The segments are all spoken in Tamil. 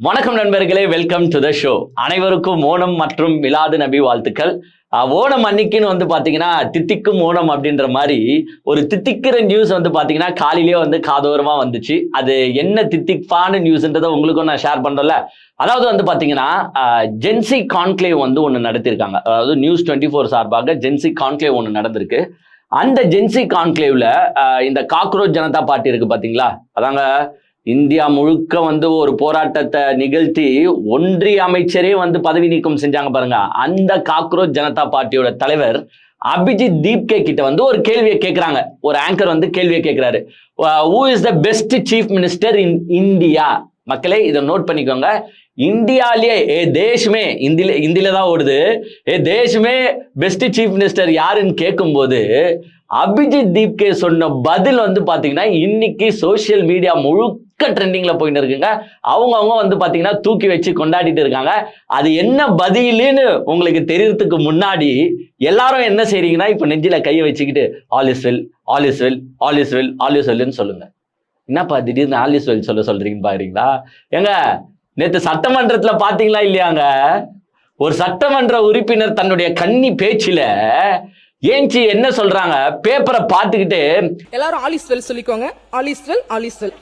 வணக்கம் நண்பர்களே, வெல்கம் டு த ஷோ. அனைவருக்கும் ஓணம் மற்றும் மிலாது நபி வாழ்த்துக்கள். ஓணம் அன்னைக்குன்னு வந்து பாத்தீங்கன்னா தித்திக்கும் ஓணம் அப்படின்ற மாதிரி ஒரு தித்திக்கிற நியூஸ் வந்து பாத்தீங்கன்னா காலையிலேயே வந்து காதோரமா வந்துச்சு. அது என்ன தித்திப்பான நியூஸ்ன்றதை உங்களுக்கும் நான் ஷேர் பண்றேன்ல. அதாவது வந்து பாத்தீங்கன்னா ஜென்சி கான்க்ளேவ் வந்து ஒன்று நடத்திருக்காங்க. அதாவது நியூஸ் 24 சார்பாக ஜென்சி கான்க்ளேவ் ஒன்று நடந்திருக்கு. அந்த ஜென்சி கான்க்ளேவ்ல இந்த காக்ரோச் ஜனதா பார்ட்டி இருக்கு பாத்தீங்களா, அதாங்க இந்தியா முழுக்க வந்து ஒரு போராட்டத்தை நிகழ்த்தி ஒன்றிய அமைச்சரே வந்து பதவி நீக்கம் செஞ்சாங்க பாருங்க. அந்த காக்ரோச் ஜனதா பார்ட்டியோட தலைவர் அபிஜித் தீப்கே கிட்ட வந்து ஒரு கேள்வியை கேட்கிறாங்க. ஒரு ஆங்கர் வந்து கேள்வியை கேட்கிறாரு, who is the best chief minister in India? மக்களே இதை நோட் பண்ணிக்கோங்க. இந்தியாலேயே தேஷ்மே இந்தியில தான் ஓடுது. தேஷ்மே பெஸ்ட் சீஃப் மினிஸ்டர் யாருன்னு கேட்கும்போது அபிஜித் தீப்கே சொன்ன பதில் வந்து பாத்தீங்கன்னா இன்னைக்கு சோசியல் மீடியா முழுக்க ட்ரெண்டிங்ல போயிட்டு இருக்குங்க. அவங்க வந்து பாத்தீங்கன்னா தூக்கி வச்சு கொண்டாடிட்டு இருக்காங்க. அது என்ன பதிலுன்னு உங்களுக்கு தெரியறதுக்கு முன்னாடி எல்லாரும் என்ன செய்றீங்கன்னா இப்ப நெஞ்சில கையை வச்சுக்கிட்டு all is well, all is well, all is well, all is வெல்னு சொல்லுங்க. என்னப்பா திடீர்னு ஆல் இஸ் வெல் சொல்றீங்கன்னு பாக்குறீங்களா? ஏங்க, நேத்து சட்டமன்றத்துல பாத்தீங்களா இல்லையாங்க, ஒரு சட்டமன்ற உறுப்பினர் தன்னுடைய கன்னி பேச்சில ஏஞ்சி என்ன சொல்றாங்க, பேப்பரை பார்த்துக்கிட்டு எல்லாரும் ஆல் இஸ் வெல் சொல்லிக்கோங்க, all is well, all is well,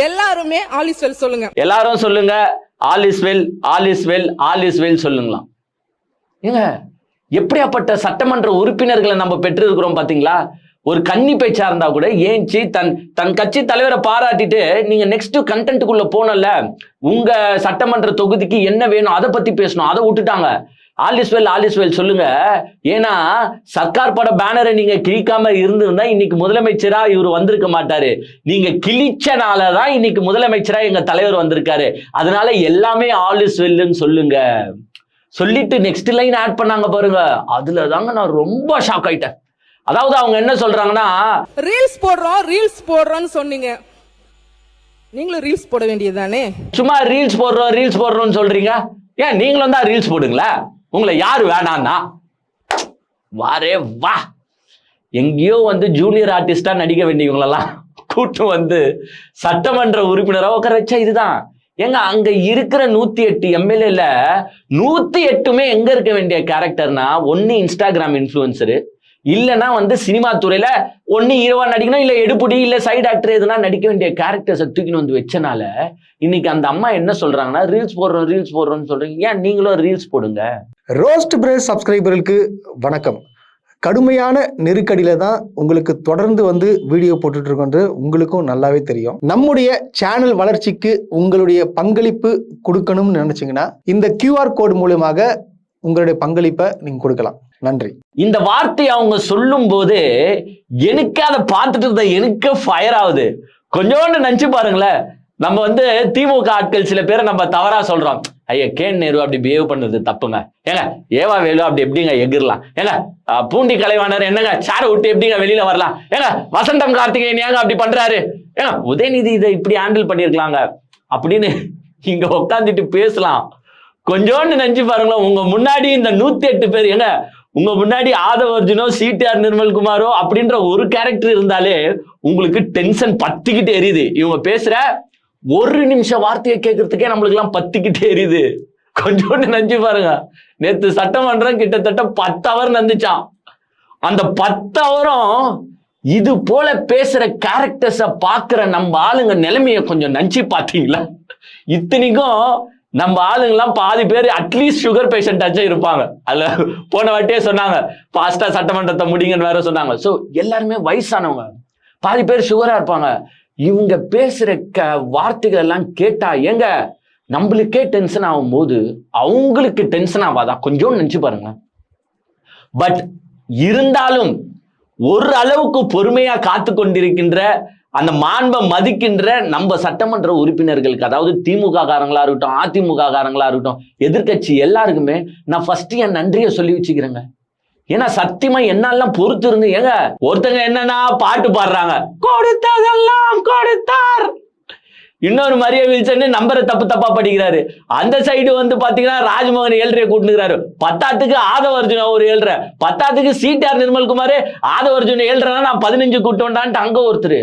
எல்லாருமே ஆல் இஸ் வெல் சொல்லுங்க, எல்லாரும் சொல்லுங்க all is well, all is well, all is well சொல்லுங்களாம். ஏங்க, எப்படியாப்பட்ட சட்டமன்ற உறுப்பினர்களை நம்ம பெற்றிருக்கிறோம் பாத்தீங்களா? ஒரு கன்னி பேச்சா இருந்தா கூட ஏஞ்சி தன் கட்சி தலைவரை பாராட்டிட்டு நீங்க நெக்ஸ்ட் கண்டென்ட்டுக்குள்ள போனல, உங்க சட்டமன்ற தொகுதிக்கு என்ன வேணும் அதை பத்தி பேசணும். அதை விட்டுட்டாங்க. All is well, all is well சொல்லுங்க. ஏன்னா சர்க்கார் பட பேனரை நீங்க கிழிக்காம இருந்திருந்தா இன்னைக்கு முதலமைச்சரா இவர் வந்திருக்க மாட்டாரு. நீங்க கிழிச்சனாலதான் இன்னைக்கு முதலமைச்சரா எங்க தலைவர் வந்திருக்காரு. அதனால எல்லாமே ஆல் இஸ் வெல்னு சொல்லுங்க சொல்லிட்டு நெக்ஸ்ட் லைன் ஆட் பண்ணாங்க பாருங்க. அதுல தாங்க நான் ரொம்ப ஷாக் ஆயிட்டேன். அதாவது அவங்க என்ன சொல்றாங்கன்னா, ரீல்ஸ் போடுறோம்னு சொன்னீங்க, நீங்களும் ரீல்ஸ் போட வேண்டியதுதானே? சும்மா ரீல்ஸ் போடுறோம்னு சொல்றீங்க. ஏன் நீங்களும் தான் ரீல்ஸ் போடுங்களா? உங்களை யாரு வேணான்னா வாரே வா. எங்கேயோ வந்து ஜூனியர் ஆர்டிஸ்டா நடிக்க வேண்டியவங்களெல்லாம் கூட்டு வந்து சட்டமன்ற உறுப்பினராக உட்கார வச்சா இதுதான். ஏங்க, அங்க இருக்கிற 108 எம்எல்ஏல 108மே எங்க இருக்க வேண்டிய கேரக்டர்னா, ஒன்னு இன்ஸ்டாகிராம் இன்ஃபுளுசரு, இல்லைன்னா வந்து சினிமா துறையில ஒன்னு ஹீரோவா நடிக்கணும், இல்ல எடுப்புடி, இல்ல சைடு ஆக்டர் எதுனா நடிக்க வேண்டிய கேரக்டர்ஸை தூக்கின்னு வந்து வச்சனால இன்னைக்கு அந்த அம்மா என்ன சொல்றாங்கன்னா, ரீல்ஸ் போடுறோம்னு சொல்றீங்க. ஏன் நீங்களும் ரீல்ஸ் போடுங்க. ரோஸ்ட் பிரேஸ் சப்ஸ்கிரைபர்களுக்கு வணக்கம். கடுமையான நெருக்கடியில தான் உங்களுக்கு தொடர்ந்து வந்து வீடியோ போட்டுட்டு இருக்கோன்று உங்களுக்கும் நல்லாவே தெரியும். நம்முடைய சேனல் வளர்ச்சிக்கு உங்களுடைய பங்களிப்பு கொடுக்கணும்னு நினைச்சீங்கன்னா இந்த QR கோடு மூலமாக உங்களுடைய பங்களிப்பை நீங்க கொடுக்கலாம். நன்றி. இந்த வார்த்தை அவங்க சொல்லும் போது எனக்கு அதை பார்த்துட்டு இருந்த எனக்கு ஃபயர் ஆகுது. கொஞ்சோண்டு நினைச்சு பாருங்களேன். நம்ம வந்து திமுக ஆட்கள் சில பேரை நம்ம தவறா சொல்றோம். ஐயா, கேன் நேரு அப்படி பிஹேவ் பண்றது தப்புங்க. ஏங்க, ஏவா வேலு அப்படி எப்படிங்க எகிரலாம்? ஏங்க, பூண்டி கலைவாணர் என்னங்க சேரை விட்டு எப்படிங்க வெளியில வரலாம்? ஏங்க, வசந்தம் கார்த்திகேயன் ஏங்க அப்படி பண்றாரு? ஏங்க, உதயநிதி இதை இப்படி ஹேண்டில் பண்ணிருக்கலாங்க அப்படின்னு இங்க உட்காந்துட்டு பேசலாம். கொஞ்சோண்டு நினைச்சு பாருங்களேன். உங்க முன்னாடி இந்த 108 பேர், ஏங்க உங்க முன்னாடி ஆதவ அர்ஜுனோ CTR நிர்மல்குமாரோ அப்படின்ற ஒரு கேரக்டர் இருந்தாலே உங்களுக்கு டென்ஷன் பத்திக்கிட்டு எரியுது. இவங்க பேசுற ஒரு நிமிஷம் வார்த்தையை கேட்கறதுக்கே நம்மளுக்கு எல்லாம் பத்திக்கிட்டே எரியுது. கொஞ்சோண்டு நினைச்சு பாருங்க. நேத்து சட்டமன்றம் கிட்டத்தட்ட 10 ஹவர் நடந்துச்சான். அந்த 10 ஹவரும் இது போல பேசுற கேரக்டர்ஸ பாக்குற நம்ம ஆளுங்க நிலைமைய கொஞ்சம் நினைச்சு பாத்தீங்களா? இத்தனைக்கும் நம்ம ஆளுங்கெல்லாம் பாதி பேர் அட்லீஸ்ட் சுகர் பேஷண்ட் ஆச்சும் இருப்பாங்க. அதுல போன வாட்டியே சொன்னாங்க பாஸ்டா சட்டமன்றத்தை முடிங்கன்னு வேற சொன்னாங்க. ஸோ எல்லாருமே வயசானவங்க, பாதி பேர் சுகரா இருப்பாங்க. இவங்க பேசுற வார்த்தைகள் எல்லாம் கேட்டா ஏங்க நம்மளுக்கே டென்ஷன் ஆகும் போது அவங்களுக்கு டென்ஷன் ஆகாதா? கொஞ்சம் நினைச்சு பாருங்க. பட் இருந்தாலும் ஒரு அளவுக்கு பொறுமையா காத்து கொண்டிருக்கின்ற அந்த மாண்பை மதிக்கின்ற நம்ம சட்டமன்ற உறுப்பினர்களுக்கு, அதாவது திமுக காரங்களா இருக்கட்டும், அதிமுக காரங்களா இருக்கட்டும், எதிர்கட்சி எல்லாருக்குமே நான் ஃபர்ஸ்ட் என் நன்றியை சொல்லி வச்சுக்கிறேங்க. ஏன்னா சத்தியமா என்னெல்லாம் பொறுத்து இருந்து, ஏங்க ஒருத்தங்க என்னன்னா பாட்டு பாடுறாங்க, கொடுத்ததெல்லாம் கொடுத்தார். இன்னொரு மரிய வில்சன் நம்பரை தப்பா படிக்கிறாரு. அந்த சைடு வந்து பாத்தீங்கன்னா ராஜ்மோகன் 7.5 கூட்டுக்கிறாரு. 10க்கு ஆதவ அர்ஜுனா ஒரு 7.5, 10க்கு CTR நிர்மல்குமார் ஆதவ அர்ஜுன் 7.5, நான் 15 கூட்டோண்டான்ட்டு அங்க ஒருத்தர்.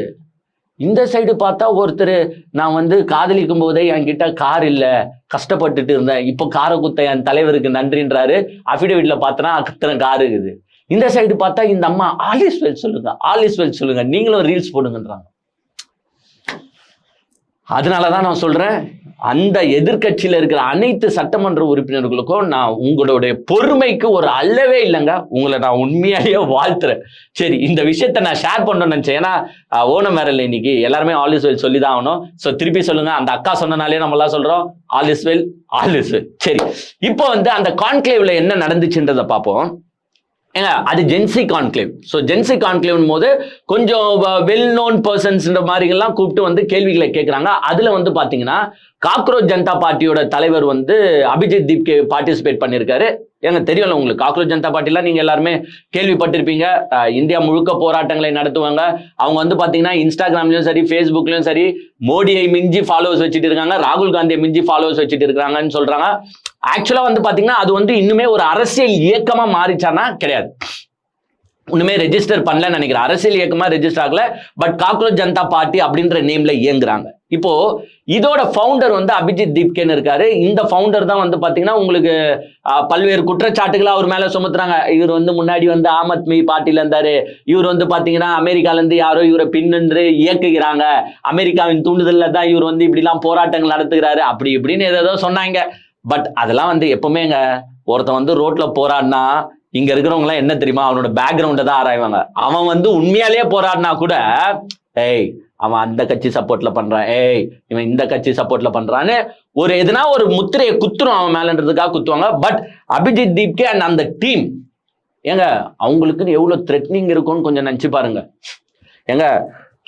இந்த சைடு பார்த்தா ஒருத்தர் நான் வந்து காதலிக்கும் போதே என்கிட்ட கார் இல்ல, கஷ்டப்பட்டுட்டு இருந்தேன், இப்போ காரை குத்த என் தலைவருக்கு நன்றின்றாரு. அஃபிடேவிட்ல பார்த்தனா அத்தனை கார் இருக்குது. இந்த சைடு பார்த்தா இந்த அம்மா ஆல் இஸ் வெல் சொல்லுங்க, ஆல் இஸ் வெல் சொல்லுங்க, நீங்களும் ரீல்ஸ் போடுங்கன்றாங்க. அதனாலதான் நான் சொல்றேன், அந்த எதிர்கட்சியில இருக்கிற அனைத்து சட்டமன்ற உறுப்பினர்களுக்கும் நான் உங்களுடைய பொறுமைக்கு ஒரு அல்லவே இல்லைங்க. உங்களை நான் உண்மையாலேயே வாழ்த்துறேன். சரி, இந்த விஷயத்த நான் ஷேர் பண்ணணும்னு நினைச்சேன். ஏன்னா ஓணம் வேற இல்லை, இன்னைக்கு எல்லாருமே ஆல் இஸ் வெல் சொல்லிதான் ஆகணும். ஸோ திருப்பி சொல்லுங்க, அந்த அக்கா சொன்னனாலே நம்ம எல்லாம் சொல்றோம் all is well, all is well. சரி, இப்போ வந்து அந்த கான்க்ளேவ்ல என்ன நடந்துச்சுன்றதை பார்ப்போம். ஏங்க, அது Gen Z conclave. So Gen Z conclave போது கொஞ்சம் வெல் நோன் பர்சன்ஸ்ன்ற மாதிரிலாம் கூப்பிட்டு வந்து கேள்விகளை கேட்குறாங்க. அதில் வந்து பார்த்தீங்கன்னா காக்ரோச் ஜனதா பார்ட்டியோட தலைவர் வந்து அபிஜித் தீப்கே பார்ட்டிசிபேட் பண்ணியிருக்காரு. ஏங்க தெரியும்ல உங்களுக்கு, காக்ரோச் ஜனதா பார்ட்டிலாம் நீங்கள் எல்லாருமே கேள்விப்பட்டிருப்பீங்க. இந்தியா முழுக்க போராட்டங்களை நடத்துவாங்க. அவங்க வந்து பார்த்தீங்கன்னா இன்ஸ்டாகிராம்லையும் சரி, ஃபேஸ்புக்லையும் சரி, மோடியை மிஞ்சி ஃபாலோவர்ஸ் வச்சுட்டு இருக்காங்க, ராகுல் காந்தியை மிஞ்சி ஃபாலோவர்ஸ் வச்சுட்டு இருக்காங்கன்னு சொல்றாங்க. ஆக்சுவலா வந்து பாத்தீங்கன்னா அது வந்து இன்னுமே ஒரு அரசியல் இயக்கமா மாறிச்சானா கிடையாது. இன்னுமே ரெஜிஸ்டர் பண்ணலன்னு நினைக்கிறேன். அரசியல் இயக்கமா ரெஜிஸ்டர் ஆகல. பட் காக்ரோச் ஜனதா பார்ட்டி அப்படின்ற நேம்ல இயங்குறாங்க. இப்போ இதோட ஃபவுண்டர் வந்து அபிஜித் தீப்கேன்னு இருக்காரு. இந்த ஃபவுண்டர் தான் வந்து பாத்தீங்கன்னா உங்களுக்கு பல்வேறு குற்றச்சாட்டுகளை அவர் மேல சுமத்துறாங்க. இவர் வந்து முன்னாடி வந்து ஆம் ஆத்மி பார்ட்டில இருந்தாரு, இவர் வந்து பாத்தீங்கன்னா அமெரிக்கால இருந்து யாரோ இவரை பின்னின்று இயக்குகிறாங்க, அமெரிக்காவின் தூண்டுதல்ல தான் இவர் வந்து இப்படி எல்லாம் போராட்டங்கள் நடத்துகிறாரு, அப்படி இப்படின்னு ஏதோ சொன்னாங்க. பட் அதெல்லாம் வந்து எப்பவுமேங்க, ஒருத்தன் வந்து ரோட்ல போராடினா இங்க இருக்கிறவங்க எல்லாம் என்ன தெரியுமா, அவனோட பேக்ரவுண்டை தான் ஆராய்வாங்க. அவன் வந்து உண்மையாலேயே போராடினா கூட ஏய் அவன் அந்த கட்சி சப்போர்ட்ல பண்றான், ஏய் இவன் இந்த கட்சி சப்போர்ட்ல பண்றான்னு ஒரு எதுனா ஒரு முத்திரையை குத்துரும் அவன் மேலன்றதுக்காக குத்துவாங்க. பட் அபிஜித் தீப்கே அண்ட் அந்த டீம் ஏங்க அவங்களுக்குன்னு எவ்வளவு த்ரெட்னிங் இருக்கும்னு கொஞ்சம் நினைச்சு பாருங்க. ஏங்க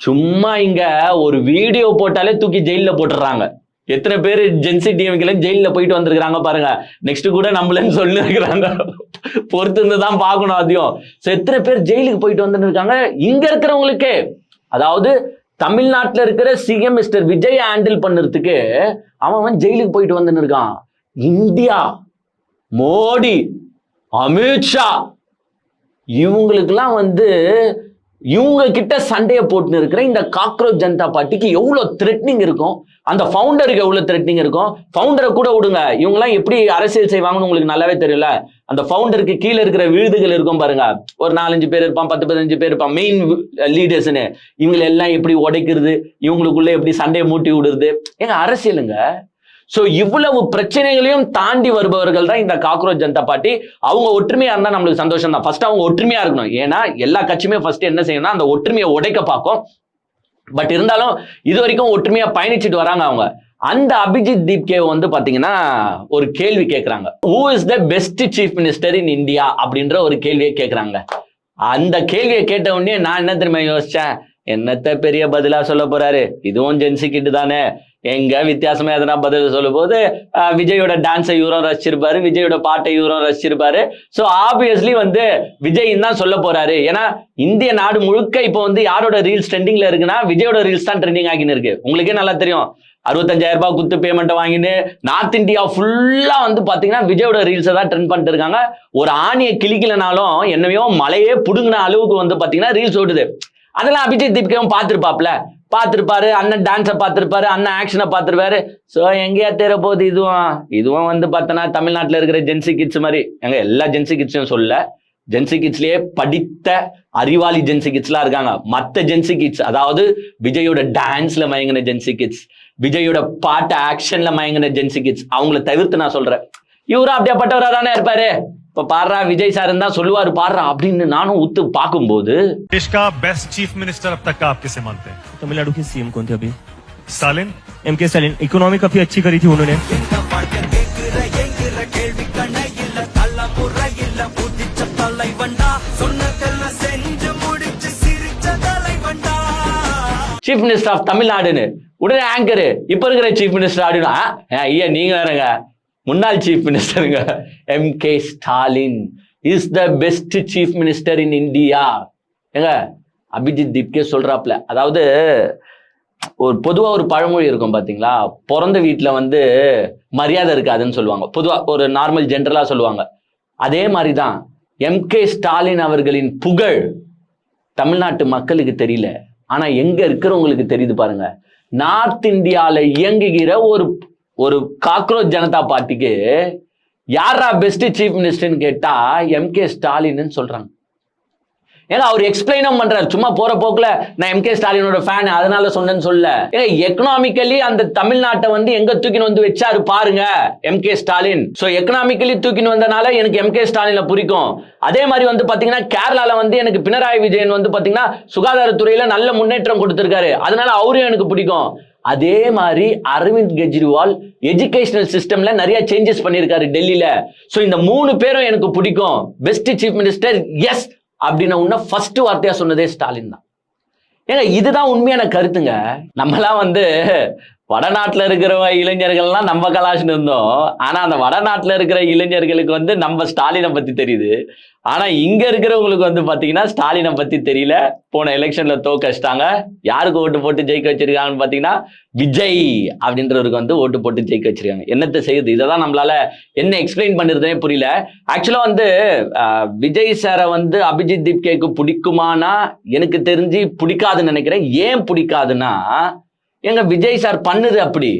சும்மா இங்க ஒரு வீடியோ போட்டாலே தூக்கி ஜெயில போட்டுறாங்க. எத்தனை பேர் ஜென்சி டிஎம்கேல ஜெயில போயிட்டு வந்திருக்கிறாங்க பாருங்க. நெக்ஸ்ட் கூட நம்மளன்னு சொல்லி இருக்கிறாங்க, பொறுத்து இருந்துதான் பார்க்கணும் அதையும். எத்தனை பேர் ஜெயிலுக்கு போயிட்டு வந்துட்டு இருக்காங்க இங்க இருக்கிறவங்களுக்கே. அதாவது தமிழ்நாட்டில் இருக்கிற சிஎம் மிஸ்டர் விஜய் ஹேண்டில் பண்ணுறதுக்கு அவன் ஜெயிலுக்கு போயிட்டு வந்துன்னு இருக்கான். இந்தியா, மோடி, அமித்ஷா இவங்களுக்கெல்லாம் வந்து இவங்க கிட்ட சண்டையை போட்டுன்னு இருக்கிற இந்த காக்ரோச் ஜனதா பார்ட்டிக்கு எவ்வளவு த்ரெட்னிங் இருக்கும், அந்த ஃபவுண்டருக்கு எவ்வளவு த்ரெட்னிங் இருக்கும். ஃபவுண்டரை கூட விடுங்க, இவங்கெல்லாம் எப்படி அரசியல் செய்வாங்கன்னு உங்களுக்கு நல்லாவே தெரியல. அந்த ஃபவுண்டருக்கு கீழே இருக்கிற விருதுகள் இருக்கும் பாருங்க, ஒரு 4-5 பேர் இருப்பான், 10-15 பேர் இருப்பான், மெயின் லீடர்ஸ்னு. இவங்களை எல்லாம் எப்படி உடைக்கிறது, இவங்களுக்குள்ள எப்படி சண்டையை மூட்டி விடுறது, ஏங்க அரசியலுங்க. சோ இவ்வளவு பிரச்சனைகளையும் தாண்டி வருபவர்கள் தான் இந்த காக்ரோச் ஜனதா பார்ட்டி. அவங்க ஒற்றுமையா இருந்தா நம்மளுக்கு சந்தோஷம் தான். ஃபர்ஸ்ட் அவங்க ஒற்றுமையா இருக்கணும். ஏன்னா எல்லா கட்சியுமே ஃபர்ஸ்ட் என்ன செய்யணும்னா அந்த ஒற்றுமையை உடைக்க பார்க்கும். பட் இருந்தாலும் இது வரைக்கும் ஒற்றுமையா பயணிச்சுட்டு வராங்க அவங்க. அந்த அபிஜித் தீப்கே வந்து பாத்தீங்கன்னா ஒரு கேள்வி கேட்கிறாங்க, who is the best chief minister in India அப்படின்ற ஒரு கேள்வியை கேட்கிறாங்க. அந்த கேள்வியை கேட்ட உடனே நான் என்ன தெரியுமா யோசிச்சேன், என்னத்த பெரிய பதிலா சொல்ல போறாரு, இதுவும் ஜென்சி கிட்டு தானே, எங்க வித்தியாசமா எதனா பதில் சொல்லும் போது விஜயோட டான்ஸை இவரும் ரசிச்சிருப்பாரு, விஜயோட பாட்டை இவரும் ரசிச்சிருப்பாரு. ஸோ ஆப்வியஸ்லி வந்து விஜய் தான் சொல்ல போறாரு. ஏன்னா இந்திய நாடு முழுக்க இப்போ வந்து யாரோட ரீல்ஸ் ட்ரெண்டிங்ல இருக்குன்னா விஜயோட ரீல்ஸ் தான் ட்ரெண்டிங் ஆகின்னு இருக்கு. உங்களுக்கே நல்லா தெரியும், 65,000 ரூபாய் குத்து பேமெண்ட்டை வாங்கிட்டு நார்த் இந்தியா ஃபுல்லா வந்து பாத்தீங்கன்னா விஜயோட ரீல்ஸை தான் ட்ரெண்ட் பண்ணிட்டு இருக்காங்க. ஒரு ஆணியை கிளிக்கலனாலும் என்னவையோ மலையே புடுங்கின அளவுக்கு வந்து பாத்தீங்கன்னா ரீல்ஸ் ஓடுது. அதெல்லாம் அபிஜித் தீப்கேவும் பார்த்திருப்பாரு, அண்ணன் டான்ஸை பார்த்திருப்பாரு, அண்ணன் ஆக்ஷனை பார்த்திருப்பாரு. ஸோ எங்கேயா தேர போகுது இதுவும் வந்து பார்த்தோன்னா தமிழ்நாட்டில் இருக்கிற ஜென்சி கிட்ஸ் மாதிரி. எங்க எல்லா ஜென்சி கிட்ஸையும் சொல்ல, ஜென்சி கிட்ஸ்லயே படித்த அறிவாளி ஜென்சி கிட்ஸ்லாம் இருக்காங்க. மற்ற ஜென்சி கிட்ஸ், அதாவது விஜயோட டான்ஸ்ல மயங்கின ஜென்சி கிட்ஸ், விஜயோட பாட்டு ஆக்ஷன்ல மயங்கின ஜென்சி கிட்ஸ், அவங்கள தவிர்த்து நான் சொல்றேன். இவரும் அப்படியாப்பட்டவரா தானே இருப்பாரு. இப்ப பாடுறா விஜய் சார் தான் சொல்லுவாரு பாடுறா அப்படின்னு நானும் உத்து பார்க்கும்போது देश का बेस्ट चीफ मिनिस्टर अब तक का आप किसे मानते हैं? तमिलनाडु के सीएम कौन थे अभी? स्टालिन। MK Stalin. इकोनॉमी काफी अच्छी करी थी उन्होंने. चीफ मिनिस्टर ऑफ தமிழ்நாடுன்னு உடனே ஆங்கர் இப்ப இருக்கிற சீஃப் மினிஸ்டர் அப்படின்னா ஐயா நீங்க வேறங்க, முன்னாள் சீஃப் மினிஸ்டருங்க MK Stalin is the best chief minister in India. ஏங்க அபிஜித் தீப்கே சொல்றாப்ல, அதாவது ஒரு பொதுவா ஒரு பழமொழி இருக்கும் பாத்தீங்களா, பிறந்த வீட்டுல வந்து மரியாதை இருக்காதுன்னு சொல்லுவாங்க, பொதுவா ஒரு நார்மல் ஜென்ரலா சொல்லுவாங்க. அதே மாதிரிதான் எம்கே ஸ்டாலின் அவர்களின் புகழ் தமிழ்நாட்டு மக்களுக்கு தெரியல, ஆனா எங்க இருக்கிறவங்களுக்கு தெரியுது பாருங்க, நார்த் இந்தியால இயங்குகிற ஒரு காக்ரோச் ஜனதா பார்ட்டிக்கு யாரா பெஸ்ட் சீஃப் மினிஸ்டர்னு கேட்டா எம்கே ஸ்டாலின்னு சொல்றாங்க. ஏன்னா அவர் எக்ஸ்பிளைனும் பண்றாரு, சும்மா போற போக்குல நான் எம்கே ஸ்டாலினோட ஃபேன் அதனால சொன்னேன்னு சொல்ல. ஏன்னா எக்கனாமிக்கலி அந்த தமிழ்நாட்டை வந்து எங்க தூக்கின்னு வந்து வச்சாரு பாருங்க எம்கே ஸ்டாலின். சோ எக்கனாமிக்கலி தூக்கின்னு வந்தனால எனக்கு எம்கே ஸ்டாலினை பிடிக்கும். அதே மாதிரி வந்து பாத்தீங்கன்னா கேரளால வந்து எனக்கு பினராயி விஜயன் வந்து பாத்தீங்கன்னா சுகாதாரத்துறையில நல்ல முன்னேற்றம் கொடுத்திருக்காரு, அதனால அவரும் எனக்கு பிடிக்கும். அதே மாதிரி அரவிந்த் கெஜ்ரிவால் எஜுகேஷனல் சிஸ்டம்ல நிறைய சேஞ்சஸ் பண்ணியிருக்காரு டெல்லியில. சோ இந்த 3 பேரும் எனக்கு பிடிக்கும், பெஸ்ட் சீஃப் மினிஸ்டர் எஸ் அப்படின்னு உன்ன ஃபர்ஸ்ட் வார்த்தையா சொன்னதே ஸ்டாலின் தான். ஏங்க இதுதான் உண்மையான கருத்துங்க. நம்மலாம் வந்து வடநாட்டுல இருக்கிற இளைஞர்கள்லாம் நம்ம கலாச்சின்னு இருந்தோம். ஆனா அந்த வடநாட்டுல இருக்கிற இளைஞர்களுக்கு வந்து நம்ம ஸ்டாலினை பத்தி தெரியுது. ஆனா இங்க இருக்கிறவங்களுக்கு வந்து பாத்தீங்கன்னா ஸ்டாலினை பத்தி தெரியல. போன எலெக்ஷன்ல தோக்கடிச்சிட்டாங்க. யாருக்கு ஓட்டு போட்டு ஜெயிக்க வச்சிருக்காங்கன்னு பாத்தீங்கன்னா விஜய் அப்படின்றவருக்கு வந்து ஓட்டு போட்டு ஜெயிக்க வச்சிருக்காங்க. என்னத்தை செய்யுது, இதை தான் நம்மளால என்ன எக்ஸ்பிளைன் பண்ணுறதுனே புரியல. ஆக்சுவலா வந்து விஜய் சாரை வந்து அபிஜித் தீப்கேக்கு பிடிக்குமானா எனக்கு தெரிஞ்சு பிடிக்காதுன்னு நினைக்கிறேன். ஏன் பிடிக்காதுன்னா, எங்க விஜய் சார் பண்ணுது அப்படி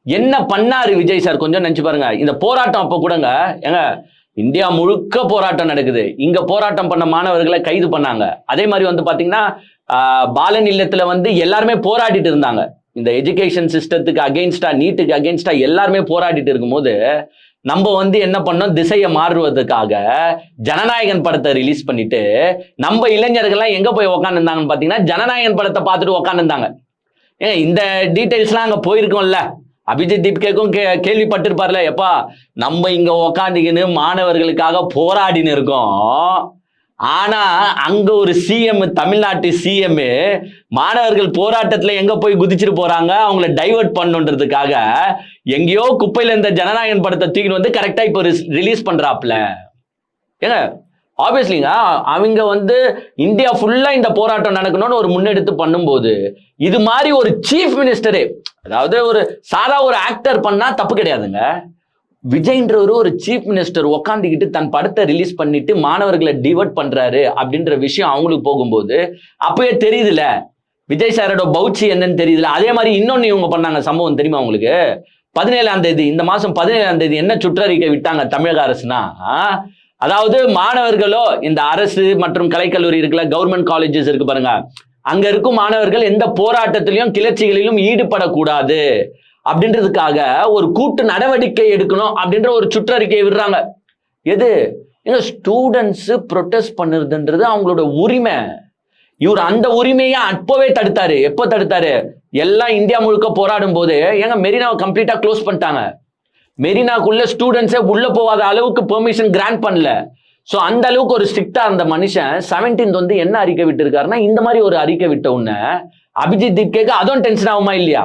என்ன பண்ணாரு விஜய் சார் கொஞ்சம் நினைச்சு பாருங்க. இந்த போராட்டம் அப்ப கூடங்க எங்க இந்தியா முழுக்க போராட்டம் நடக்குது. இங்க போராட்டம் பண்ண மாணவர்களை கைது பண்ணாங்க. அதே மாதிரி வந்து பாத்தீங்கன்னா பாலன் இல்லத்துல வந்து எல்லாருமே போராடிட்டு இருந்தாங்க. இந்த எஜுகேஷன் சிஸ்டத்துக்கு அகெயின்ஸ்டா, நீட்டுக்கு அகெயின்ஸ்டா எல்லாருமே போராடிட்டு இருக்கும்போது நம்ம வந்து என்ன பண்ணோம், திசையை மாறுவதற்காக ஜனநாயகன் படத்தை ரிலீஸ் பண்ணிட்டு நம்ம இளைஞர்கள்லாம் எங்க போய் உக்காந்துருந்தாங்கன்னு பாத்தீங்கன்னா ஜனநாயகன் படத்தை பார்த்துட்டு உக்காந்துருந்தாங்க. ஏன் இந்த டீடைல்ஸ்லாம் அங்க போயிருக்கோம்ல, அபிஜித் தீப்கேக்கும் கேள்விப்பட்டிருப்பார்ல, எப்பா நம்ம இங்க உக்காந்துக்கின்னு மாணவர்களுக்காக போராடின்னு இருக்கோம். ஆனா அங்க ஒரு சிஎம், தமிழ்நாட்டு சிஎம் மாணவர்கள் போராட்டத்துல எங்க போய் குதிச்சிட்டு போறாங்க, அவங்கள டைவர்ட் பண்ணுன்றதுக்காக எங்கேயோ குப்பையில இந்த ஜனநாயகன் படத்தை தூக்கிட்டு வந்து கரெக்டா இப்போ ரிலீஸ் பண்றாப்ல. ஏங்க ஆப்வியஸ்லிங்க அவங்க வந்து இந்தியா ஃபுல்லா இந்த போராட்டம் நடக்கணும்னு ஒரு முன்னெடுத்து பண்ணும்போது இது மாதிரி ஒரு சீஃப் மினிஸ்டரே, அதாவது ஒரு சாதா ஒரு ஆக்டர் பண்ணா தப்பு கிடையாதுங்க. விஜய்ன்றவரு ஒரு சீஃப் மினிஸ்டர் உக்காந்துக்கிட்டு தன் படத்தை ரிலீஸ் பண்ணிட்டு மாணவர்களை டிவர்ட் பண்றாரு அப்படின்ற விஷயம் அவங்களுக்கு போகும்போது அப்பயே தெரியுதுல விஜய் சாரோட பவுச்சி என்னன்னு தெரியுதுல. அதே மாதிரி இன்னொன்னு இவங்க பண்ணாங்க சம்பவம் தெரியுமா உங்களுக்கு? 17ஆம் தேதி, இந்த மாசம் 17ஆம் தேதி என்ன சுற்றறிக்கை விட்டாங்க தமிழக அரசுனா, அதாவது மாணவர்களோ இந்த அரசு மற்றும் கலைக்கல்லூரி இருக்குல்ல, கவர்மெண்ட் காலேஜஸ் இருக்கு பாருங்க, அங்க இருக்கும் மாணவர்கள் எந்த போராட்டத்திலையும் கிளர்ச்சிகளிலும் ஈடுபடக்கூடாது அப்படின்றதுக்காக ஒரு கூட்டு நடவடிக்கை எடுக்கணும் அப்படின்ற ஒரு சுற்றறிக்கையை விடுறாங்க. எது எங்க ஸ்டூடெண்ட்ஸ் ப்ரொடெஸ்ட் பண்ணுறதுன்றது அவங்களோட உரிமை. இவர் அந்த உரிமையை அப்பவே தடுத்தாரு. எப்போ தடுத்தாரு? எல்லாம் இந்தியா முழுக்க போராடும் போது ஏங்க மெரினாவை கம்ப்ளீட்டா க்ளோஸ் பண்ணிட்டாங்க. மெரினாக்குள்ள ஸ்டூடெண்ட்ஸே உள்ள போகாத அளவுக்கு பெர்மிஷன் கிராண்ட் பண்ணல. ஸோ அந்த அளவுக்கு ஒரு ஸ்ட்ரிக்டா அந்த மனுஷன் 17th வந்து என்ன அறிக்கை விட்டு இருக்காருன்னா, இந்த மாதிரி ஒரு அறிக்கை விட்ட உடனே அபிஜித் தீப்கேக்கு அதுவும் டென்ஷன் ஆகுமா இல்லையா?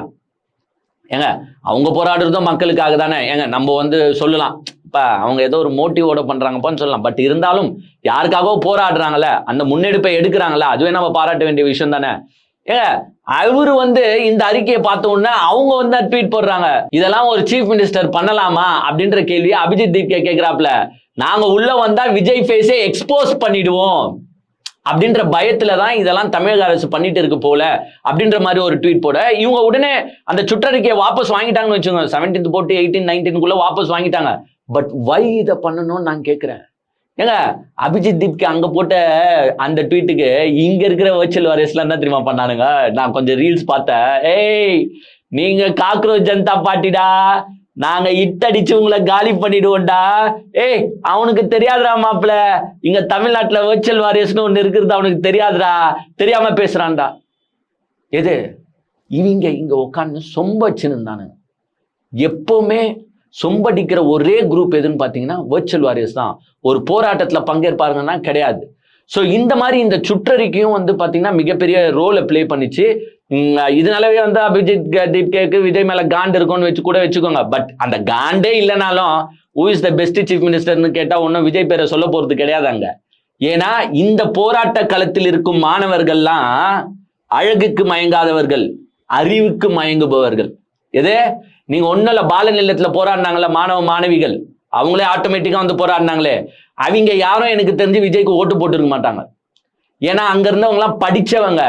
ஏங்க அவங்க போராடுறதும் மக்களுக்காக தானே. ஏங்க நம்ம வந்து சொல்லலாம் இப்ப அவங்க ஏதோ ஒரு மோட்டிவோட பண்றாங்கப்பான்னு சொல்லலாம். பட் இருந்தாலும் யாருக்காகவோ போராடுறாங்கல்ல, அந்த முன்னெடுப்பை எடுக்கிறாங்கல்ல, அதுவே நம்ம பாராட்ட வேண்டிய விஷயம் தானே. ஏங்க அவரு வந்து இந்த அறிக்கையை பார்த்த உடனே அவங்க வந்து ட்வீட் போடுறாங்க, இதெல்லாம் ஒரு சீஃப் மினிஸ்டர் பண்ணலாமா அப்படின்ற கேள்வியை அபிஜித் தீப்கே கேட்கிறாப்ல. நாங்க உள்ள வந்தா விஜய் ஃபேஸை எக்ஸ்போஸ் பண்ணிடுவோம் அப்படின்ற பயத்துல தான் இதெல்லாம் தமிழக அரசு பண்ணிட்டு இருக்கு போல அப்படின்ற மாதிரி ஒரு ட்வீட் போட இவங்க உடனே அந்த சுற்றறிக்கையை வாபஸ் வாங்கிட்டாங்கன்னு வச்சுக்கோங்க. 17th போட்டு 18, 19 வாபஸ் வாங்கிட்டாங்க. பட் வை இதை பண்ணணும்னு நான் கேட்கிறேன். ஏங்க அபிஜித் தீப்கே அங்க போட்ட அந்த ட்வீட்டுக்கு இங்க இருக்கிற வர்ச்சுவல் வாரியர்ஸ்ல என்ன தெரியுமா பண்ணானுங்க? நான் கொஞ்சம் ரீல்ஸ் பார்த்தேன். ஏய் நீங்க காக்ரோச் ஜனதா பார்ட்டிடா, நாங்க இட்டடிச்சு உங்களை காலி பண்ணிடுவோம்டா. ஏய் அவனுக்கு தெரியாதுடா மாப்பிள்ள, இங்க தமிழ்நாட்டுல வர்ச்சுவல் வாரியர்ஸ்னு ஒண்ணு இருக்கிறது அவனுக்கு தெரியாதுடா, தெரியாம பேசுறான்டா. எது இவங்க இங்க உட்காந்து சொம்பச்சுன்னு இருந்தானுங்க. எப்பவுமே சொம்படிக்கிற ஒரே குரூப் எதுன்னு பாத்தீங்கன்னா வர்ச்சுவல் வாரியர்ஸ் தான். ஒரு போராட்டத்துல பங்கேற்பாருங்கன்னா கிடையாது. ஸோ இந்த மாதிரி இந்த சுற்றறிக்கையும் வந்து பாத்தீங்கன்னா மிகப்பெரிய ரோலை பிளே பண்ணிச்சு. இதனாலவே வந்து அபிஜித் தீப்கேக்கு விஜய் மேல காண்டு இருக்கும்னு வச்சுக்கோங்க. பட் அந்த காண்டே இல்லைனாலும் who is the best chief மினிஸ்டர்னு கேட்டா ஒன்னும் விஜய் பேரை சொல்ல போறது கிடையாதாங்க. ஏன்னா இந்த போராட்ட களத்தில் இருக்கும் மாணவர்கள்லாம் அழகுக்கு மயங்காதவர்கள், அறிவுக்கு மயங்குபவர்கள். எதே நீங்க ஒன்னும் பாலன் இல்லத்துல போராடினாங்களே மாணவ மாணவிகள், அவங்களே ஆட்டோமேட்டிக்கா வந்து போராடினாங்களே, அவங்க யாரும் எனக்கு தெரிஞ்சு விஜய்க்கு ஓட்டு போட்டு இருக்க மாட்டாங்க. ஏன்னா அங்க இருந்தவங்க எல்லாம் படிச்சவங்க,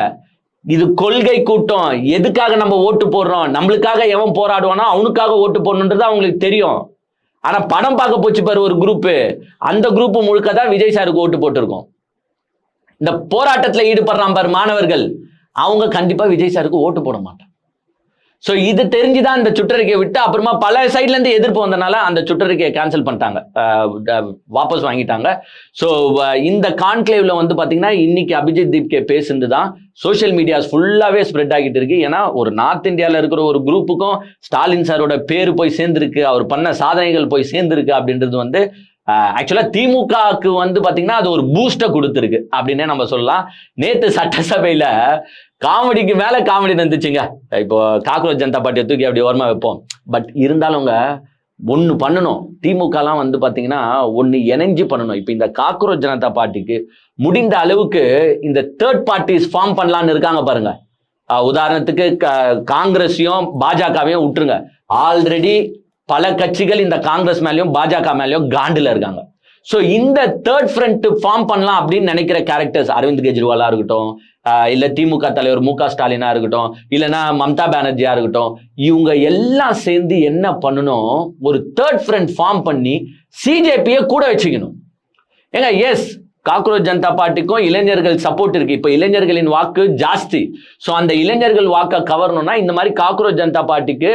இது கொள்கை கூட்டம். எதுக்காக நம்ம ஓட்டு போடுறோம், நம்மளுக்காக எவன் போராடுவானோ அவனுக்காக ஓட்டு போடணுன்றது அவங்களுக்கு தெரியும். ஆனா படம் பார்க்க போச்சு பாரு ஒரு குரூப், அந்த குரூப் முழுக்க தான் விஜய் சாருக்கு ஓட்டு போட்டிருக்கோம். இந்த போராட்டத்துல ஈடுபடுறான் பாரு மாணவர்கள், அவங்க கண்டிப்பா விஜய் சாருக்கு ஓட்டு போட மாட்டாங்க. ஸோ இது தெரிஞ்சுதான் இந்த சுற்றறிக்கையை விட்டு அப்புறமா பல சைட்ல இருந்து எதிர்ப்பு வந்தனால அந்த சுற்றறிக்கையை கேன்சல் பண்ணிட்டாங்க, வாபஸ் வாங்கிட்டாங்க. ஸோ இந்த கான்க்ளேவ்ல வந்து பாத்தீங்கன்னா இன்னைக்கு அபிஜித் தீப்கே பேசுனது தான் சோஷியல் மீடியாஸ் ஃபுல்லாவே ஸ்ப்ரெட் ஆகிட்டு இருக்கு. ஏன்னா ஒரு நார்த் இந்தியாவில் இருக்கிற ஒரு குரூப்புக்கும் ஸ்டாலின் சாரோட பேரு போய் சேர்ந்திருக்கு, அவர் பண்ண சாதனைகள் போய் சேர்ந்திருக்கு அப்படின்றது வந்து ஆக்சுவலா திமுகவுக்கு வந்து பாத்தீங்கன்னா அது ஒரு பூஸ்டை கொடுத்துருக்கு அப்படின்னே நம்ம சொல்லலாம். நேத்து சட்டசபையில காமெடிக்கு மேல காமெடி இருந்துச்சுங்க. இப்போ காக்ரோச் ஜனதா பார்ட்டியை தூக்கி அப்படி ஓரமா வைப்போம். பட் இருந்தாலும் ஒன்னு பண்ணணும், திமுகலாம் வந்து பாத்தீங்கன்னா ஒன்னு இணைஞ்சு பண்ணணும். இப்போ இந்த காக்ரோச் ஜனதா பார்ட்டிக்கு முடிந்த அளவுக்கு இந்த தேர்ட் பார்ட்டிஸ் ஃபார்ம் பண்ணலான்னு இருக்காங்க பாருங்க. உதாரணத்துக்கு காங்கிரஸையும் பாஜகவையும் விட்டுருங்க, ஆல்ரெடி பல கட்சிகள் இந்த காங்கிரஸ் மேலேயும் பாஜக மேலேயும் காண்டில் இருக்காங்க. ஸோ இந்த தேர்ட் ஃப்ரண்ட் ஃபார்ம் பண்ணலாம் அப்படின்னு நினைக்கிற கேரக்டர்ஸ் அரவிந்த் கெஜ்ரிவாலா இருக்கட்டும், இல்ல திமுக தலைவர் மு.க. ஸ்டாலினா இருக்கட்டும், இல்லைன்னா மம்தா பானர்ஜியா இருக்கட்டும், இவங்க எல்லாம் சேர்ந்து என்ன பண்ணணும், ஒரு தேர்ட் ஃப்ரண்ட் ஃபார்ம் பண்ணி சிஜேபியை கூட வச்சுக்கணும். ஏங்க எஸ், காக்ரோச் ஜனதா பார்ட்டிக்கும் இளைஞர்கள் சப்போர்ட் இருக்கு. இப்போ இளைஞர்களின் வாக்கு ஜாஸ்தி. ஸோ அந்த இளைஞர்கள் வாக்கை கவரணும்னா இந்த மாதிரி காக்ரோச் ஜனதா பார்ட்டிக்கு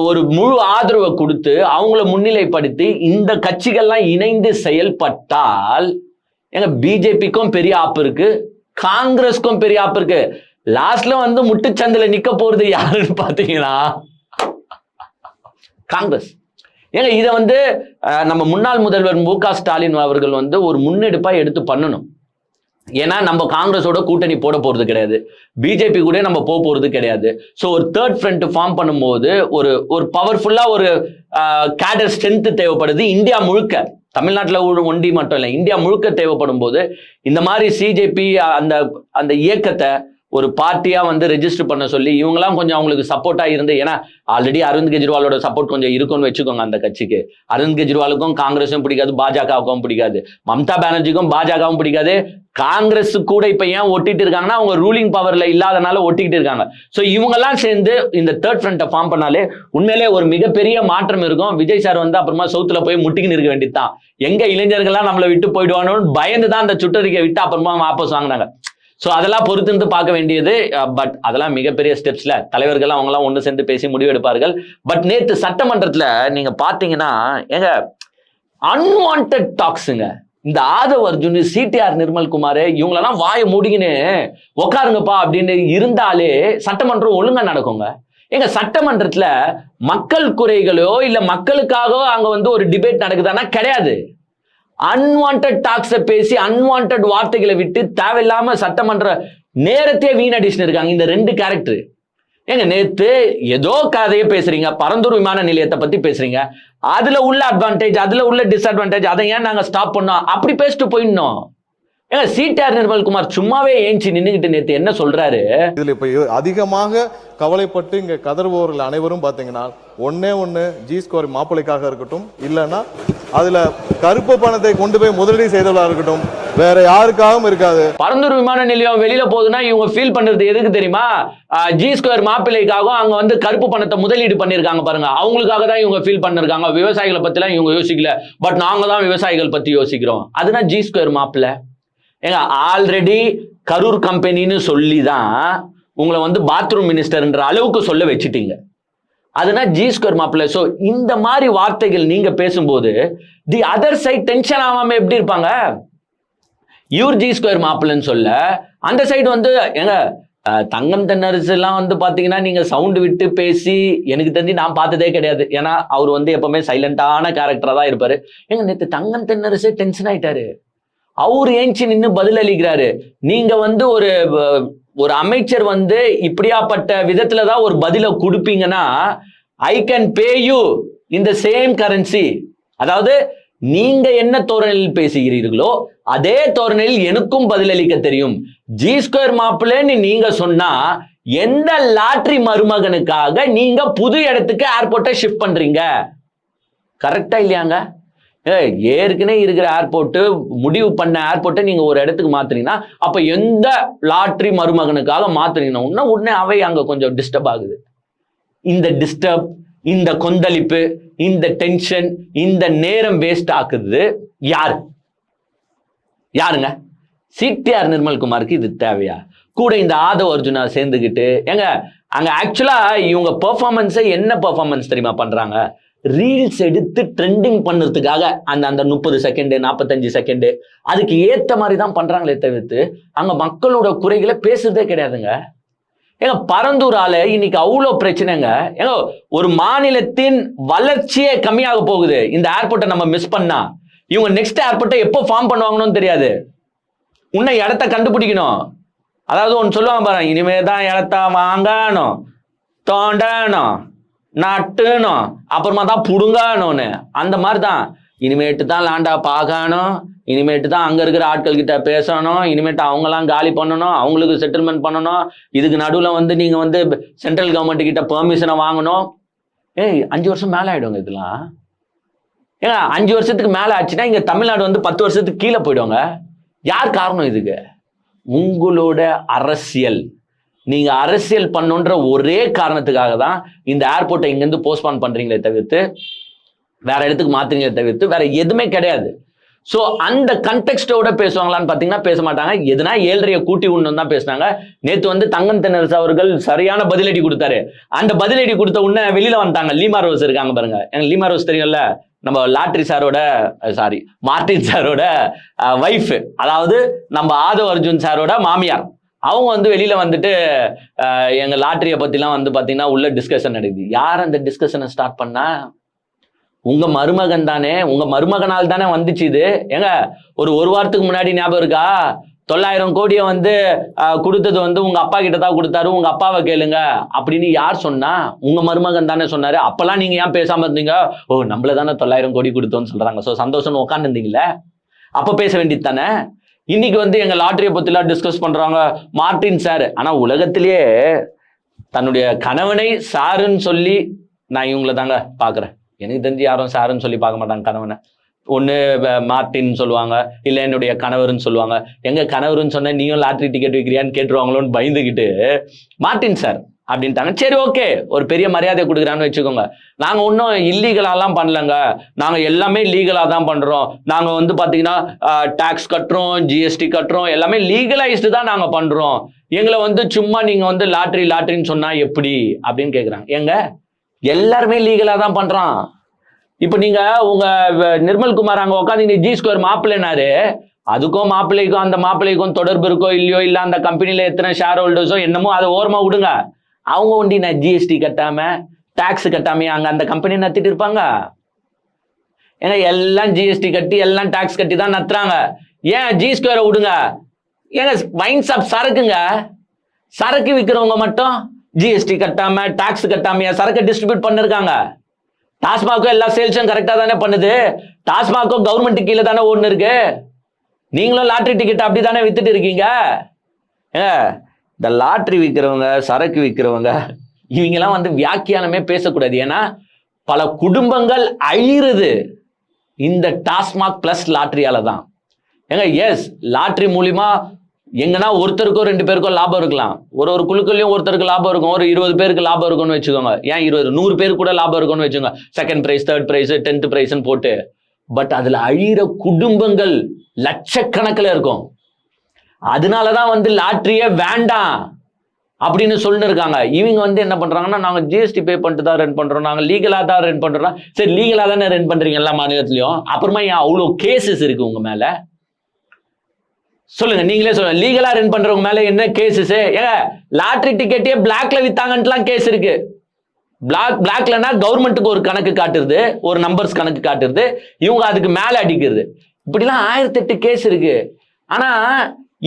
ஒரு முழு ஆதரவை கொடுத்து அவங்கள முன்னிலைப்படுத்தி இந்த கட்சிகள்லாம் இணைந்து செயல்பட்டால் எங்க பிஜேபிக்கும் பெரிய ஆப்பு இருக்கு, காங்கிரஸ்க்கும் பெரிய ஆப்பு இருக்கு. லாஸ்ட்ல வந்து முட்டுச்சந்தில நிக்க போறது யாருன்னு பாத்தீங்கன்னா காங்கிரஸ். ஏங்க இதை வந்து நம்ம முன்னாள் முதல்வர் மு.க. ஸ்டாலின் அவர்கள் வந்து ஒரு முன்னெடுப்பா எடுத்து பண்ணணும். ஏன்னா நம்ம காங்கிரஸோட கூட்டணி போட போறது கிடையாது, பிஜேபி கூட நம்ம போக போறது கிடையாது. ஸோ ஒரு தேர்ட் ஃப்ரண்ட் ஃபார்ம் பண்ணும்போது ஒரு பவர்ஃபுல்லா ஒரு கேடர் ஸ்ட்ரென்த் தேவைப்படுது இந்தியா முழுக்க. தமிழ்நாட்டில் ஒண்டி மட்டும் இல்லை, இந்தியா முழுக்க தேவைப்படும் போது இந்த மாதிரி சிஜேபி அந்த இயக்கத்தை ஒரு பார்ட்டியா வந்து ரெஜிஸ்டர் பண்ண சொல்லி இவங்கெல்லாம் கொஞ்சம் அவங்களுக்கு சப்போர்ட்டா இருந்து, ஏன்னா ஆல்ரெடி அரவிந்த் கெஜ்ரிவாலோட சப்போர்ட் கொஞ்சம் இருக்கும்னு வச்சுக்கோங்க அந்த கட்சிக்கு. அரவிந்த் கெஜ்ரிவாலுக்கும் காங்கிரஸும் பிடிக்காது, பாஜகவுக்கும் பிடிக்காது, மம்தா பானர்ஜிக்கும் பாஜகவும் பிடிக்காது. காங்கிரஸ் கூட இப்ப ஏன் ஒட்டிட்டு இருக்காங்கன்னா அவங்க ரூலிங் பவர்ல இல்லாதனால ஒட்டிக்கிட்டு இருக்காங்க. ஸோ இவங்கெல்லாம் சேர்ந்து இந்த தேர்ட் ஃப்ரண்ட்டை ஃபார்ம் பண்ணாலே உண்மையிலே ஒரு மிகப்பெரிய மாற்றம் இருக்கும். விஜய் சார் வந்து அப்புறமா சவுத்துல போய் முட்டிக்கின்னு இருக்க வேண்டியதுதான். எங்க இளைஞர்கள்லாம் நம்மளை விட்டு போயிடுவானோன்னு பயந்து தான் அந்த சுற்றறிக்கை விட்டு அப்புறமா வாபஸ் வாங்கினாங்க. ஸோ அதெல்லாம் பொறுத்திருந்து பார்க்க வேண்டியது. பட் அதெல்லாம் மிகப்பெரிய ஸ்டெப்ஸ்ல தலைவர்கள் அவங்களாம் ஒன்று சேர்ந்து பேசி முடிவெடுப்பார்கள். பட் நேற்று சட்டமன்றத்துல நீங்க பாத்தீங்கன்னா எங்க அன்வான்ட் டாக்ஸுங்க, இந்த ஆதவ் அர்ஜுன், சிடிஆர் நிர்மல்குமார் இவங்களெல்லாம் வாயை மூடிக்கின்னு உக்காருங்கப்பா அப்படின்னு இருந்தாலே சட்டமன்றம் ஒழுங்கா நடக்குங்க. எங்க சட்டமன்றத்துல மக்கள் குறைகளோ இல்ல மக்களுக்காகவோ அங்க வந்து ஒரு டிபேட் நடக்குதானா? கிடையாது. அன்வான்ட் டாக்ஸை பேசி அன்வான்ட் வார்த்தைகளை விட்டு தேவையில்லாம சட்டமன்ற நேரத்தையே வீணடிச்சுன்னு இருக்காங்க இந்த ரெண்டு கேரக்டர். ஏங்க நேத்து ஏதோ கதையை பேசுறீங்க, பரந்தூர் விமான நிலையத்தை பத்தி பேசுறீங்க, அதுல உள்ள அட்வான்டேஜ் அதுல உள்ள டிஸ்அட்வான்டேஜ், அதை ஏன் நாங்க ஸ்டாப் பண்ணோம் அப்படி பேசிட்டு போயிடணும். ஏங்க சிடிஆர் நிர்மல்குமார் சும்மாவே ஏஞ்சி நின்னுகிட்டு நேத்து என்ன சொல்றாரு, இதுல இப்ப அதிகமாக கவலைப்பட்டு இங்க கதறுபவர்கள் அனைவரும் பாத்தீங்கன்னா ஒண்ணு ஜி ஸ்கோர் மாப்பிளைக்காக இருக்கட்டும், இல்லைன்னா அதுல கருப்பு பணத்தை கொண்டு போய் முதலீடு செய்தவர்களா இருக்கட்டும், வேற யாருக்காகவும் இருக்காது. பரந்தூர் விமான நிலையம் வெளியில போகுதுன்னா இவங்க ஃபீல் பண்றது எதுக்கு தெரியுமா? ஜி ஸ்கொயர் மாப்பிள்ளைக்காகவும் அங்க வந்து கருப்பு பணத்தை முதலீடு பண்ணிருக்காங்க பாருங்க, அவங்களுக்காக தான் இவங்க ஃபீல் பண்ணிருக்காங்க. விவசாயிகளை பத்தி எல்லாம் இவங்க யோசிக்கல, பட் நாங்க தான் விவசாயிகள் பத்தி யோசிக்கிறோம். அதுதான் ஜி ஸ்கொயர் மாப்பிள்ளை. ஏங்க ஆல்ரெடி கரூர் கம்பெனின்னு சொல்லி தான் உங்களை வந்து பாத்ரூம் மினிஸ்டர்ன்ற அளவுக்கு சொல்ல வச்சுட்டீங்க. அதுதான் ஜி ஸ்கொயர் மாப்பிள்ளை. ஸோ இந்த மாதிரி வார்த்தைகள் நீங்க பேசும்போது தி அதர் சைட் டென்ஷன் ஆகாம எப்படி இருப்பாங்க? இவர் ஜி ஸ்கொயர் மாப்பிள்ளைன்னு சொல்ல அந்த சைடு வந்து எங்க தங்கம் தென்னரசு எல்லாம் வந்து பாத்தீங்கன்னா நீங்க சவுண்ட் விட்டு பேசி எனக்கு தெரிஞ்சு நான் பார்த்ததே கிடையாது. ஏன்னா அவர் வந்து எப்பவுமே சைலண்டான கேரக்டரா தான் இருப்பாரு. எங்க நேற்று தங்கம் தென்னரசே டென்ஷன் ஆயிட்டாரு, அவரு ஏஞ்சி நின்று பதில் அளிக்கிறாரு. நீங்க வந்து ஒரு அமைச்சர் வந்து இப்படியாப்பட்ட விதத்துல தான் ஒரு பதிலை கொடுப்பீங்கன்னா I can pay you in the same currency. அதாவது நீங்க என்ன தோரணையில் பேசுகிறீர்களோ அதே தோரணையில் எனக்கும் பதிலளிக்க தெரியும். ஜி ஸ்கொயர் மாப்பிள்ளைன்னு நீங்க சொன்னா எந்த லாட்ரி மருமகனுக்காக நீங்க புது இடத்துக்கு ஏர்போர்ட்டை ஷிஃப்ட் பண்றீங்க? கரெக்டா இல்லையாங்க? ஏற்கனவே இருக்கிற ஏர்போர்ட், முடிவு பண்ண ஏர்போர்ட்டை நீங்க ஒரு இடத்துக்கு மாத்துறீங்கன்னா அப்ப எந்த லாட்ரி மருமகனுக்காக மாத்துறீங்கன்னா உடனே அவை அங்க கொஞ்சம் டிஸ்டர்ப் ஆகுது. இந்த டிஸ்டர்ப், இந்த கொந்தளிப்பு, இந்த டென்ஷன், இந்த நேரம் வேஸ்ட் ஆக்குது யாருங்க? சிடிஆர் நிர்மல்குமாருக்கு இது தேவையா? கூட இந்த ஆதவ் அர்ஜுனா சேர்ந்துக்கிட்டு அங்க ஆக்சுவலா இவங்க பெர்ஃபார்மன்ஸை என்ன பெர்ஃபார்மன்ஸ் தெரியுமா பண்றாங்க? ரீல்ஸ் எடுத்து ட்ரெண்டிங் பண்ணுறதுக்காக அந்த 30 செகண்ட் 45 செகண்ட் அதுக்கு ஏத்த மாதிரி தான் பண்றாங்களே தவிர்த்து அங்க மக்களோட குறைகளை பேசுறதே கிடையாதுங்க. பரந்தூரால இன்னைக்கு அவ்வளோ பிரச்சனைங்க. ஒரு மாநிலத்தின் வளர்ச்சியே கம்மியாக போகுது இந்த ஏர்போர்ட்டை நம்ம மிஸ் பண்ணா. இவங்க நெக்ஸ்ட் ஏர்போர்ட்டை எப்போ ஃபார்ம் பண்ணுவாங்கன்னு தெரியாது. இன்னும் இடத்த கண்டுபிடிக்கணும். அதாவது ஒன்று சொல்லுவாங்க பாருங்க, இனிமே தான் இடத்த வாங்கணும், தோண்டணும், நட்டுணும், அப்புறமா தான் புடுங்கணும்னு. அந்த மாதிரி தான் இனிமேட்டு தான் லேண்டா பார்க்கணும், இனிமேட்டு தான் அங்க இருக்கிற ஆட்கள் கிட்ட பேசணும், இனிமேட்டு அவங்கெல்லாம் காலி பண்ணணும், அவங்களுக்கு செட்டில்மெண்ட் பண்ணணும். இதுக்கு நடுவில் நீங்க சென்ட்ரல் கவர்மெண்ட் கிட்ட பெர்மிஷனை வாங்கணும். 5 வருஷம் மேல ஆயிடுங்க இதெல்லாம். 5 வருஷத்துக்கு மேல ஆச்சுன்னா இங்க தமிழ்நாடு 10 வருஷத்துக்கு கீழே போயிடுவாங்க. யார் காரணம் இதுக்கு? உங்களோட அரசியல். நீங்க அரசியல் பண்ணுன்ற ஒரே காரணத்துக்காக தான் இந்த ஏர்போர்ட்டை இங்கிருந்து போஸ்ட்பான் பண்றீங்களே தவிர்த்து, வேற இடத்துக்கு மாத்துறீங்களே தவிர்த்து வேற எதுவுமே கிடையாது. ஸோ அந்த கண்டெக்ஸ்டோட பேசுவாங்களான்னு பார்த்தீங்கன்னா பேச மாட்டாங்க. எதுனா 7:30 கூட்டி உண்ணு தான் பேசினாங்க. நேற்று தங்கம் தென்னரசு அவர்கள் சரியான பதிலடி கொடுத்தாரு. அந்த பதிலடி கொடுத்த உடனே வெளியில வந்துட்டாங்க. லீமா ரோஸ் இருக்காங்க பாருங்க. எனக்கு லீமா ரோஸ் தெரியும்ல, நம்ம மார்டின் சாரோட வைஃப், அதாவது நம்ம ஆதவ் அர்ஜுன் சாரோட மாமியார். அவங்க வெளியில வந்துட்டு எங்க லாட்டரியை பத்திலாம் பாத்தீங்கன்னா உள்ள டிஸ்கஷன் நடக்குது. யார் அந்த டிஸ்கஷனை ஸ்டார்ட் பண்ணா? உங்க மருமகன் தானே. உங்க மருமகனால் தானே வந்துச்சு இது. ஒரு வாரத்துக்கு முன்னாடி ஞாபகம் இருக்கா? 900 கோடியை கொடுத்தது உங்க அப்பா கிட்ட தான் கொடுத்தாரு, உங்க அப்பாவை கேளுங்க அப்படின்னு யார் சொன்னா? உங்க மருமகன் தானே சொன்னாரு. அப்பெல்லாம் நீங்க ஏன் பேசாம இருந்தீங்க? நம்மள தானே 900 கோடி கொடுத்தோம்னு சொல்றாங்க. ஸோ சந்தோஷம் உட்காந்து இருந்தீங்களே, அப்ப பேச வேண்டியது தானே. இன்னைக்கு எங்க லாட்டரியை பத்திலாம் டிஸ்கஸ் பண்றாங்க மார்டின் சார். ஆனா உலகத்திலேயே தன்னுடைய கணவனை சாருன்னு சொல்லி நான் இவங்கள தாங்க பாக்குறேன். எனக்கு தெரிஞ்சு யாரும் சாருன்னு சொல்லி பார்க்க மாட்டாங்க கணவனை. ஒன்று மார்டின் சொல்லுவாங்க, இல்லை என்னுடைய கணவர்னு சொல்லுவாங்க. எங்க கணவர்னு சொன்ன நீயும் லாட்ரி டிக்கெட் விற்கிறியான்னு கேட்டுருவாங்களோன்னு பயந்துக்கிட்டு மார்டின் சார் அப்படின்ட்டாங்க. சரி, ஓகே, ஒரு பெரிய மரியாதை கொடுக்குறான்னு வச்சுக்கோங்க. நாங்க ஒன்றும் இல்லீகலாலாம் பண்ணலங்க, நாங்க எல்லாமே லீகலாக தான் பண்றோம். நாங்க பார்த்தீங்கன்னா டாக்ஸ் கட்டுறோம், ஜிஎஸ்டி கட்டுறோம், எல்லாமே லீகலைஸ்டு தான் நாங்க பண்றோம். எங்களை சும்மா நீங்க லாட்ரின்னு சொன்னா எப்படி அப்படின்னு கேட்குறாங்க. எல்லாருமே லீகலா தான் பண்றான். இப்ப நீங்க உங்க நிர்மல்குமார் அங்க உட்காந்து ஜி ஸ்கொயர் மாப்பிள்ளைனாரு, அதுக்கும் மாப்பிள்ளைக்கும் அந்த மாப்பிள்ளைக்கும் தொடர்பு இருக்கோ இல்லையோ, இல்ல அந்த கம்பெனில எத்தனை ஷேர் ஹோல்டர்ஸோ என்னமோ அதை ஓரமா விடுங்க. அவங்க நான் ஜிஎஸ்டி கட்டாம டாக்ஸ் கட்டாம அங்க அந்த கம்பெனி நத்திட்டு இருப்பாங்க. எல்லாம் ஜிஎஸ்டி கட்டி எல்லாம் டாக்ஸ் கட்டி தான் நத்துறாங்க. ஏன் ஜி ஸ்கொயரை விடுங்க. வைன் ஷாப் சரக்குங்க, சரக்கு விற்கிறவங்க மட்டும் ஜிஎஸ்டி கட்டாம டாக்ஸ் கட்டாமையா சரக்கு டிஸ்ட்ரிபியூட் பண்ணிருக்காங்க. டாஸ்மாகோ எல்லா சேல்ஸும் கரெக்டா தானே பண்ணுது. டாஸ்மாகோ கவர்மெண்ட் கீழே தானே ஓடுன்னு இருக்கு. நீங்களும் லாட்ரி டிக்கெட் அப்படித்தானே வித்துட்டு இருக்கீங்க. இந்த லாட்ரி விற்கிறவங்க, சரக்கு விற்கிறவங்க, இவங்கெல்லாம் வியாக்கியானமே பேசக்கூடாது. ஏன்னா பல குடும்பங்கள் அழியுறது இந்த டாஸ்மாக் பிளஸ் லாட்ரியால தான். எஸ், லாட்ரி மூலியமா எங்கன்னா ஒருத்தருக்கோ 2 பேருக்கோ லாபம் இருக்கலாம். ஒரு குழுக்கள்லயும் ஒருத்தருக்கு லாபம் இருக்கும். ஒரு 20 பேருக்கு லாபம் இருக்கும்னு வச்சுக்கோங்க. ஏன் 100 பேருக்கு கூட லாபம் இருக்கும்னு வச்சுக்கோங்க. Second prize, third prize, 10th பிரைஸ்ன்னு போட்டு. பட் அதுல அழிகிற குடும்பங்கள் லட்சக்கணக்கில் இருக்கும். அதனாலதான் லாட்ரியே வேண்டாம் அப்படின்னு சொல்லிட்டு இருக்காங்க. இவங்க என்ன பண்றாங்கன்னா, நாங்க ஜிஎஸ்டி பே பண்ணிட்டு தான் ரன் பண்றோம், நாங்க லீகலா தான் ரன் பண்றோம். சரி, லீகலா தானே ரன் பண்றீங்க எல்லா மாநிலத்திலயும், அப்புறமா ஏன் அவ்வளோ கேசஸ் இருக்கு உங்க மேல? சொல்லுங்க, நீங்களே சொல்லுங்க. லீகலா ரன் பண்றவங்க மேல என்ன கேசஸ்? லாட்ரி டிக்கெட்டே பிளாக்ல வித்தாங்கன்ட்டுலாம் கேஸ் இருக்கு. பிளாக்லனா கவர்மெண்ட்டுக்கு ஒரு கணக்கு காட்டுறது, ஒரு நம்பர்ஸ் கணக்கு காட்டுறது, இவங்க அதுக்கு மேல அடிக்கிறது. இப்படிலாம் 1008 கேஸ் இருக்கு. ஆனா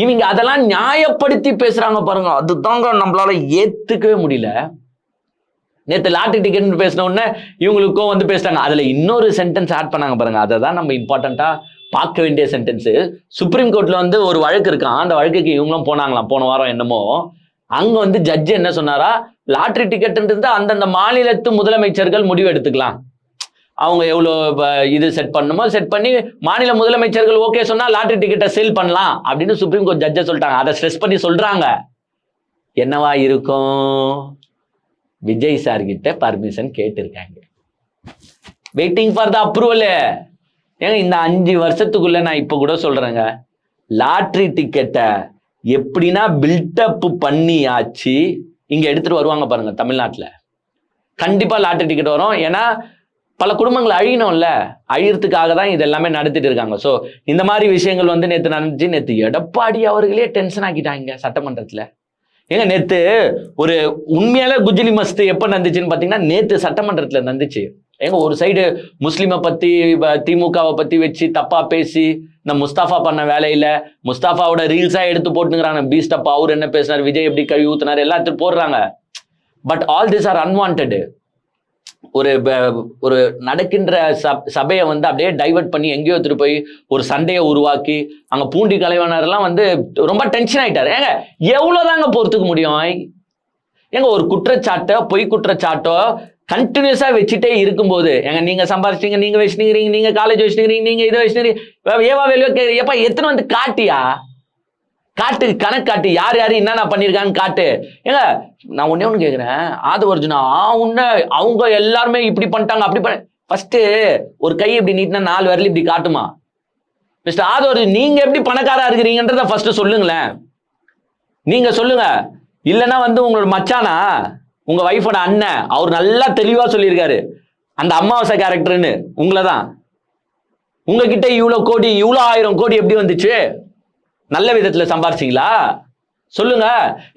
இவங்க அதெல்லாம் நியாயப்படுத்தி பேசுறாங்க பாருங்க. அதுதாங்க நம்மளால ஏத்துக்கவே முடியல. நேற்று லாட்ரி டிக்கெட் பேசின உடனே இவங்களுக்கும் பேசிட்டாங்க. அதுல இன்னொரு சென்டென்ஸ் ஆட் பண்ணாங்க பாருங்க. அதை தான் நம்ம இம்பார்ட்டண்டா பார்க்க வேண்டிய சென்டென்ஸ். சுப்ரீம் கோர்ட்ல ஒரு வழக்கு இருக்கான். அந்த வழக்குக்கு இவங்களும் போனாங்களாம் போன வாரம் என்னமோ. அங்க ஜட்ஜ் என்ன சொன்னாரா, லாட்ரி டிக்கெட் அந்தந்த மாநிலத்து முதலமைச்சர்கள் முடிவு எடுத்துக்கலாம். அவங்க எவ்வளோ இது செட் பண்ணணுமோ செட் பண்ணி மாநில முதலமைச்சர்கள் ஓகே சொன்னா லாட்டரி டிக்கெட்டை சேல் பண்ணலாம் அப்படின்னு சுப்ரீம் கோர்ட் ஜட்ஜை சொல்லிட்டாங்க. அதை ஸ்ட்ரெஸ் பண்ணி சொல்றாங்க. என்னவா இருக்கும்? விஜய் சார் கிட்ட பர்மிஷன் கேட்டிருக்காங்க. Waiting for the approval. ஏங்க இந்த 5 வருஷத்துக்குள்ள நான் இப்போ கூட சொல்றேங்க, லாட்ரி டிக்கெட்டை எப்படின்னா பில்டப் பண்ணி ஆச்சு இங்க எடுத்துட்டு வருவாங்க பாருங்க. தமிழ்நாட்டில் கண்டிப்பா லாட்ரி டிக்கெட் வரும். ஏன்னா பல குடும்பங்கள் அழியணும்ல, அழியறதுக்காக தான் இது எல்லாமே நடத்திட்டு இருக்காங்க. ஸோ இந்த மாதிரி விஷயங்கள் வந்து நேற்று நடந்துச்சு. நேற்று எடப்பாடி அவர்களே டென்ஷன் ஆக்கிட்டாங்க சட்டமன்றத்தில். ஏங்க நேற்று ஒரு உண்மையால குஜிலி மஸ்து எப்போ நடந்துச்சுன்னு பார்த்தீங்கன்னா நேற்று சட்டமன்றத்தில் நடந்துச்சு. ஏங்க ஒரு சைடு முஸ்லீமை பற்றி திமுகவை பற்றி வச்சு தப்பாக பேசி இந்த முஸ்தாஃபா பண்ண வேலையில் முஸ்தாஃபாவோட ரீல்ஸாக எடுத்து போட்டுங்கிறாங்க. பீஸ்டப்பா அவர் என்ன பேசினார், விஜய் எப்படி கழுவி ஊத்துனார் எல்லாத்தையும் போடுறாங்க. But all this are unwanted. ஒரு நடக்கின்ற சபையை வந்து அப்படியே டைவர்ட் பண்ணி எங்கேயோ எடுத்துட்டு போய் ஒரு சண்டையை உருவாக்கி அங்கே பூண்டி கலைவாணர்லாம் வந்து ரொம்ப டென்ஷன் ஆயிட்டாரு. ஏங்க எவ்வளோதாங்க பொறுத்துக்க முடியும்? ஏங்க ஒரு குற்றச்சாட்டோ பொய் குற்றச்சாட்டோ கண்டினியூஸா வச்சுட்டே இருக்கும்போது, ஏங்க நீங்க சம்பாதிச்சிங்க, நீங்க வச்சுக்கிறீங்க, நீங்க காலேஜ் வச்சுக்கிறீங்க, நீங்க இதை வச்சுக்கிறீங்க, ஏவா வேலையோ எப்ப எத்தனை வந்து காட்டியா? காட்டு, கணக்கு காட்டு, யார் யாரு என்னென்ன பண்ணியிருக்கான்னு காட்டு. ஏங்க நான் ஒன்னே ஒன்று கேட்குறேன், ஆதவ அர்ஜுனா உன்ன அவங்க எல்லாருமே இப்படி பண்ணிட்டாங்க அப்படி பண்ண, ஃபர்ஸ்ட் ஒரு கை இப்படி நீட்டினா 4 விரல் இப்படி காட்டுமா? மிஸ்டர் ஆதவ அர்ஜுன், நீங்க எப்படி பணக்காரா இருக்கிறீங்கன்றத ஃபர்ஸ்ட் சொல்லுங்களேன். நீங்க சொல்லுங்க. இல்லைன்னா வந்து உங்களோட மச்சானா, உங்க வைஃபோட அண்ணன், அவர் நல்லா தெளிவா சொல்லியிருக்காரு அந்த அமாவாசை கேரக்டர்னு உங்களை தான். உங்ககிட்ட இவ்வளோ கோடி, இவ்வளோ 1000 கோடி எப்படி வந்துச்சு? நல்ல விதத்துல சம்பாரிச்சிங்களா? சொல்லுங்க.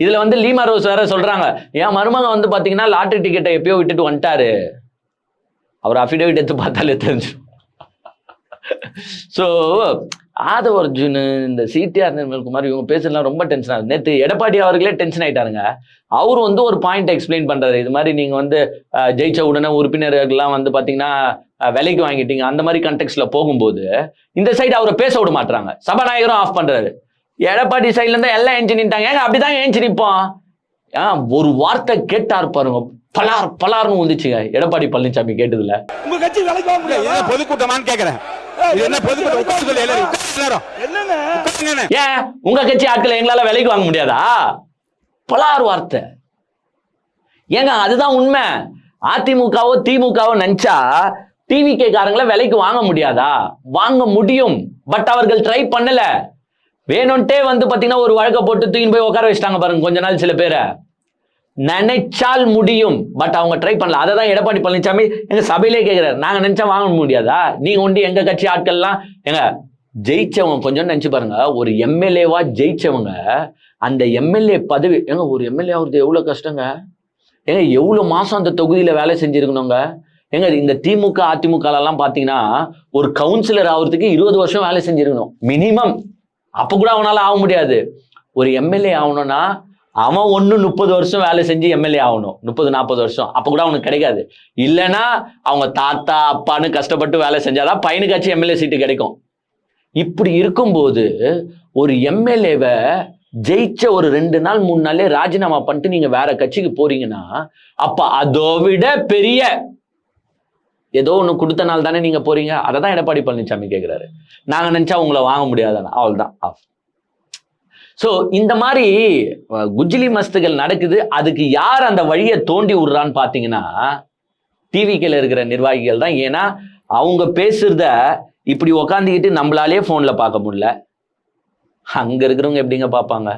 இதுல வந்து லீமா ரோஸ் வேற சொல்றாங்க, என் மருமக வந்து பாத்தீங்கன்னா லாட்டரி டிக்கெட்டை எப்பயோ விட்டுட்டு வந்துட்டாரு. அவர் அஃபிடேவிட் எடுத்து பார்த்தாலே தெரிஞ்சு. ஸோ ஆதவ அர்ஜுன், இந்த சிடிஆர் நிர்மல்குமார் இவங்க பேசுறதுலாம் ரொம்ப டென்ஷன் ஆகுது. நேற்று எடப்பாடி அவர்களே டென்ஷன் ஆயிட்டாருங்க. அவர் வந்து ஒரு பாயிண்ட் எக்ஸ்பிளைன் பண்றாரு. இது மாதிரி நீங்க வந்து ஜெயிச்ச உடனே உறுப்பினர்கள்லாம் வந்து பாத்தீங்கன்னா விலைக்கு வாங்கிட்டீங்க, அந்த மாதிரி கண்டெக்ஸ்ட்ல போகும்போது இந்த சைடு அவரை பேச விட மாட்டாங்க. சபாநாயகரும் ஆஃப் பண்றாரு. எடப்பாடி சைட்ல இருந்தா எல்லாம் ஏஞ்சி ஏங்க அப்படிதான் ஏஞ்சி நிற்போம். ஒரு வார்த்தை கேட்டாரு பாருங்க, பலார் பலார்னு வந்துச்சுங்க எடப்பாடி பழனிசாமி கேட்டதுல. உங்க கட்சி வேலைக்கு வாங்க முடியாது. பொதுக்கூட்டமான்னு கேக்குறேன். என்ன பொதுக்கூட்டம்? ஏன் உங்க கட்சி ஆட்களை எங்களால விலைக்கு வாங்க முடியாதா? பலார் வார்த்தை. ஏங்க அதுதான் உண்மை. அதிமுகவோ திமுகவோ நினைச்சா டிவிகே காரங்களை விலைக்கு வாங்க முடியாதா? வாங்க முடியும். பட் அவர்கள் ட்ரை பண்ணல. வேணும்ட்டே வந்து பாத்தீங்கன்னா ஒரு வழக்கை போட்டு தூக்கின்னு போய் உட்கார வச்சிட்டாங்க பாருங்க கொஞ்ச நாள் சில பேரை. நினைச்சால் முடியும், பட் அவங்க ட்ரை பண்ணல. அதை தான் எடப்பாடி பழனிசாமி எங்க சபையிலே கேட்கிறாரு, நாங்க நினைச்சா வாங்க முடியாதா? நீங்க ஒண்டி எங்க கட்சி ஆட்கள்லாம் எங்க ஜெயிச்சவங்க கொஞ்சம் நினைச்சு பாருங்க. ஒரு எம்எல்ஏவா ஜெயிச்சவங்க அந்த எம்எல்ஏ பதவி, ஏங்க ஒரு எம்எல்ஏ ஆகுறது எவ்வளவு கஷ்டங்க. ஏங்க எவ்வளவு மாசம் அந்த தொகுதியில வேலை செஞ்சிருக்கணுங்க. ஏங்க இந்த திமுக அதிமுக எல்லாம் பாத்தீங்கன்னா ஒரு கவுன்சிலர் ஆகுறதுக்கு 20 வருஷம் வேலை செஞ்சிருக்கணும் மினிமம். அப்ப கூட அவனால ஆக முடியாது. ஒரு எம்எல்ஏ ஆகணும்னா அவன் 30 வருஷம் வேலை செஞ்சு எம்எல்ஏ ஆகணும், 30-40 வருஷம். அப்ப கூட அவனுக்கு கிடைக்காது. இல்லைன்னா அவங்க தாத்தா அப்பான்னு கஷ்டப்பட்டு வேலை செஞ்சாதான் பையனுக்காச்சும் எம்எல்ஏ சீட்டு கிடைக்கும். இப்படி இருக்கும்போது ஒரு எம்எல்ஏவை ஜெயிச்ச ஒரு 2 நாள் 3 நாளே ராஜினாமா பண்ணிட்டு நீங்க வேற கட்சிக்கு போறீங்கன்னா, அப்ப அதோ விட பெரிய ஏதோ ஒண்ணு கொடுத்த நாள் தானே நீங்க போறீங்க. அதை தான் எடப்பாடி பழனிசாமி கேட்கிறாரு. நாங்க நினைச்சா உங்களை வாங்க முடியாதானே, அவள்தான் ஆஃப். ஸோ இந்த மாதிரி குஜிலி மஸ்துகள் நடக்குது. அதுக்கு யார் அந்த வழியை தோண்டி விடுறான்னு பார்த்தீங்கன்னா டிவிக்கில் இருக்கிற நிர்வாகிகள் தான். ஏன்னா அவங்க பேசுறத இப்படி உக்காந்துக்கிட்டு நம்மளாலே ஃபோனில் பார்க்க முடியல. அங்கே இருக்கிறவங்க எப்படிங்க பார்ப்பாங்க?